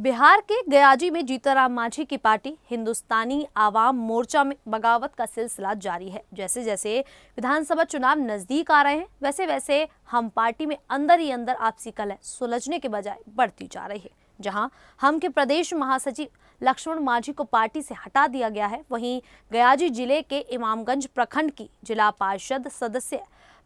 बिहार के गयाजी में जीतनराम मांझी की पार्टी हिंदुस्तानी आवाम मोर्चा में बगावत का सिलसिला जारी है। जैसे जैसे विधानसभा चुनाव नजदीक आ रहे हैं, वैसे वैसे हम पार्टी में अंदर ही अंदर आपसी कलह सुलझने के बजाय बढ़ती जा रही है। जहां हम के प्रदेश महासचिव लक्ष्मण मांझी को पार्टी से हटा दिया गया है, वहीं गयाजी जिले के इमामगंज प्रखंड की जिला पार्षद सदस्य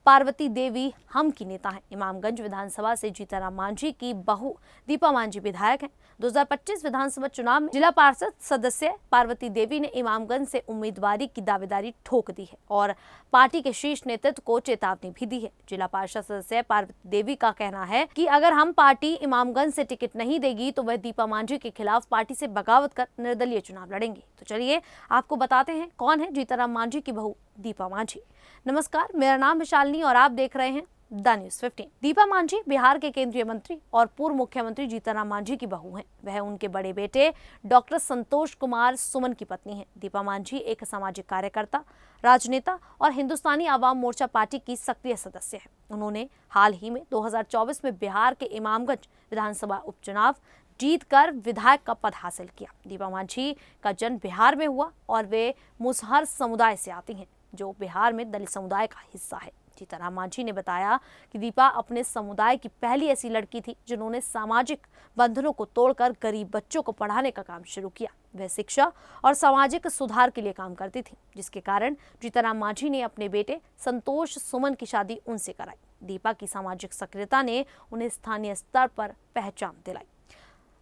पार्वती देवी हम की नेता हैं। इमामगंज विधानसभा से जीतनराम मांझी की बहू दीपा मांझी विधायक हैं। 2025 विधानसभा चुनाव में जिला पार्षद सदस्य पार्वती देवी ने इमामगंज से उम्मीदवारी की दावेदारी ठोक दी है और पार्टी के शीर्ष नेतृत्व को चेतावनी भी दी है। जिला पार्षद सदस्य पार्वती देवी का कहना है कि अगर हम पार्टी इमामगंज से टिकट नहीं देगी तो वह दीपा मांझी के खिलाफ पार्टी से बगावत कर निर्दलीय चुनाव लड़ेंगे। तो चलिए आपको बताते हैं कौन है जीतनराम मांझी की बहू दीपा मांझी। नमस्कार, मेरा नाम है शालिनी और आप देख रहे हैं द न्यूज़ 15। दीपा मांझी बिहार के केंद्रीय मंत्री और पूर्व मुख्यमंत्री जीतनराम मांझी की बहू हैं। वह उनके बड़े बेटे डॉक्टर संतोष कुमार सुमन की पत्नी हैं। दीपा मांझी एक सामाजिक कार्यकर्ता, राजनेता और हिंदुस्तानी आवाम मोर्चा पार्टी की सक्रिय सदस्य हैं। उन्होंने हाल ही में 2024 में बिहार के इमामगंज विधानसभा उपचुनाव जीतकर विधायक का पद हासिल किया। दीपा मांझी का जन्म बिहार में हुआ और वे मुसहर समुदाय से आती हैं, जो बिहार में दलित समुदाय का हिस्सा है। जीतनराम मांझी ने बताया कि दीपा अपने समुदाय की पहली ऐसी लड़की थी जिन्होंने सामाजिक बंधनों को तोड़कर गरीब बच्चों को पढ़ाने का काम शुरू किया। वह शिक्षा और सामाजिक सुधार के लिए काम करती थी, जिसके कारण जीतनराम मांझी ने अपने बेटे संतोष सुमन की शादी उनसे कराई। दीपा की सामाजिक सक्रियता ने उन्हें स्थानीय स्तर पर पहचान दिलाई।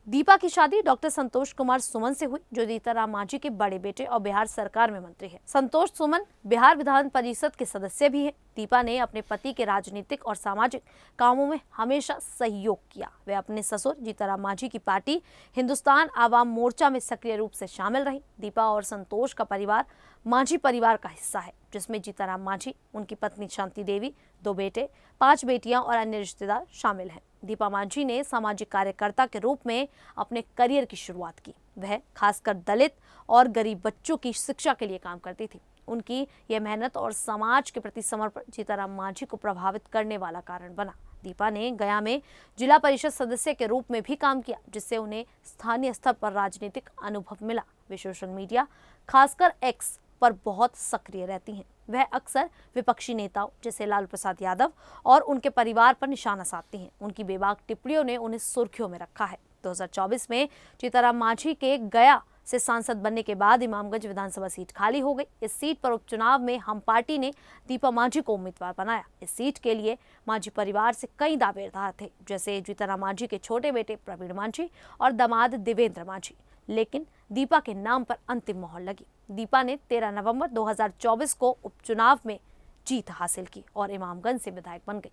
दीपा की शादी डॉक्टर संतोष कुमार सुमन से हुई, जो जीतनराम मांझी के बड़े बेटे और बिहार सरकार में मंत्री हैं। संतोष सुमन बिहार विधान परिषद के सदस्य भी हैं। दीपा ने अपने पति के राजनीतिक और सामाजिक कामों में हमेशा सहयोग किया। वे अपने ससुर जीतनराम मांझी की पार्टी हिंदुस्तान आवाम मोर्चा में सक्रिय रूप से शामिल रही। दीपा और संतोष का परिवार मांझी परिवार का हिस्सा है, जिसमें जीतनराम मांझी, उनकी पत्नी शांति देवी, 2 बेटे, 5 बेटियां और अन्य रिश्तेदार शामिल हैं। दीपा मांझी ने सामाजिक कार्यकर्ता के रूप में अपने करियर की शुरुआत की। वह खासकर दलित और गरीब बच्चों की शिक्षा के लिए काम करती थी। उनकी यह मेहनत और समाज के प्रति समर्पण जीतनराम मांझी को प्रभावित करने वाला कारण बना। दीपा ने गया में जिला परिषद सदस्य के रूप में भी काम किया, जिससे उन्हें स्थानीय स्तर पर राजनीतिक अनुभव मिला। वे सोशल मीडिया, खासकर एक्स पर बहुत सक्रिय रहती हैं। वह अक्सर विपक्षी नेताओं जैसे लालू प्रसाद यादव और उनके परिवार पर निशाना साधती हैं। उनकी बेबाक टिप्पणियों ने उन्हें सुर्खियों में रखा है। 2024 में जीतनराम मांझी के गया से सांसद बनने के बाद इमामगंज विधानसभा सीट खाली हो गई। इस सीट पर उपचुनाव में हम पार्टी ने दीपा मांझी को उम्मीदवार बनाया। इस सीट के लिए मांझी परिवार से कई दावेदार थे, जैसे जीतनराम मांझी के छोटे बेटे प्रवीण मांझी और दामाद देवेंद्र मांझी, लेकिन दीपा के नाम पर अंतिम मोहर लगी। दीपा ने 13 नवंबर 2024 को उपचुनाव में जीत हासिल की और इमामगंज से विधायक बन गई।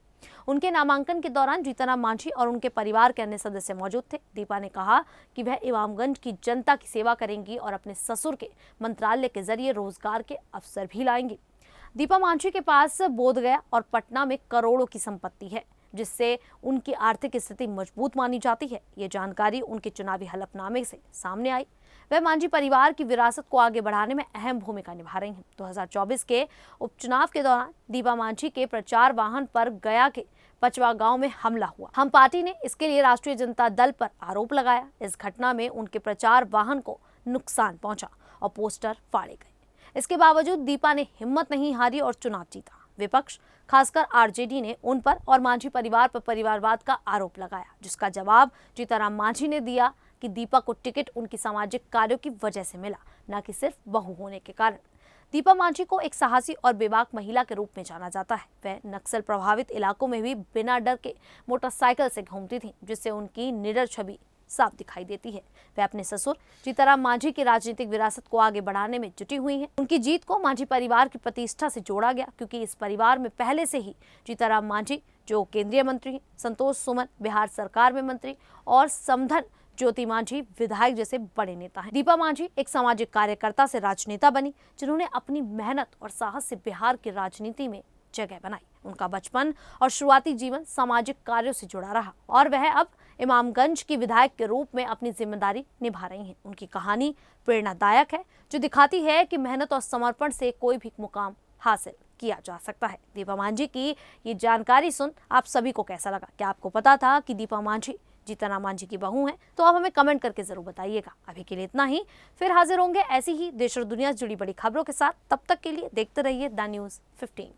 उनके नामांकन के दौरान जीतनराम मांझी और उनके परिवार के अन्य सदस्य मौजूद थे। दीपा ने कहा कि वह इमामगंज की जनता की सेवा करेंगी और अपने ससुर के मंत्रालय के जरिए रोजगार के अवसर भी लाएंगी। दीपा मांझी के पास बोधगया और पटना में करोड़ों की संपत्ति है, जिससे उनकी आर्थिक स्थिति मजबूत मानी जाती है। ये जानकारी उनके चुनावी हलफनामे से सामने आई। वह मांझी परिवार की विरासत को आगे बढ़ाने में अहम भूमिका निभा रही हैं। 2024 के उपचुनाव के दौरान दीपा मांझी के प्रचार वाहन पर गया के पचवा गांव में हमला हुआ। हम पार्टी ने इसके लिए राष्ट्रीय जनता दल पर आरोप लगाया। इस घटना में उनके प्रचार वाहन को नुकसान पहुंचा और पोस्टर फाड़े गए। इसके बावजूद दीपा ने हिम्मत नहीं हारी और चुनाव जीता। विपक्ष, खासकर आरजेडी ने उन पर और मांझी परिवार पर परिवारवाद का आरोप लगाया, जिसका जवाब जीतनराम मांझी ने दिया कि दीपा को टिकट उनकी सामाजिक कार्यों की वजह से मिला, न कि सिर्फ बहू होने के कारण। दीपा मांझी को एक साहसी और बेबाक महिला के रूप में जाना जाता है। वह नक्सल प्रभावित इलाकों में भी बिना डर के मोटरसाइकिल से घूमती थी, जिससे उनकी निडर छवि साफ दिखाई देती है। वह अपने ससुर जीतनराम मांझी की राजनीतिक विरासत को आगे बढ़ाने में जुटी हुई हैं। उनकी जीत को मांझी परिवार की प्रतिष्ठा से जोड़ा गया, क्योंकि इस परिवार में पहले से ही जीतनराम मांझी, जो केंद्रीय मंत्री हैं, संतोष सुमन बिहार सरकार में मंत्री और समधन ज्योति मांझी विधायक जैसे बड़े नेता हैं। दीपा मांझी एक सामाजिक कार्यकर्ता से राजनेता बनी, जिन्होंने अपनी मेहनत और साहस से बिहार की राजनीति में जगह बनाई। उनका बचपन और शुरुआती जीवन सामाजिक कार्यों से जुड़ा रहा और वह अब इमामगंज की विधायक के रूप में अपनी जिम्मेदारी निभा रही हैं। उनकी कहानी प्रेरणादायक है, जो दिखाती है कि मेहनत और समर्पण से कोई भी मुकाम हासिल किया जा सकता है। दीपा मांझी की ये जानकारी सुन आप सभी को कैसा लगा? क्या आपको पता था कि दीपा मांझी जीतन मांझी की बहू हैं तो आप हमें कमेंट करके जरूर बताइएगा। अभी के लिए इतना ही, फिर हाजिर होंगे ऐसी ही देश और दुनिया से जुड़ी बड़ी खबरों के साथ। तब तक के लिए देखते रहिए द न्यूज़ 15।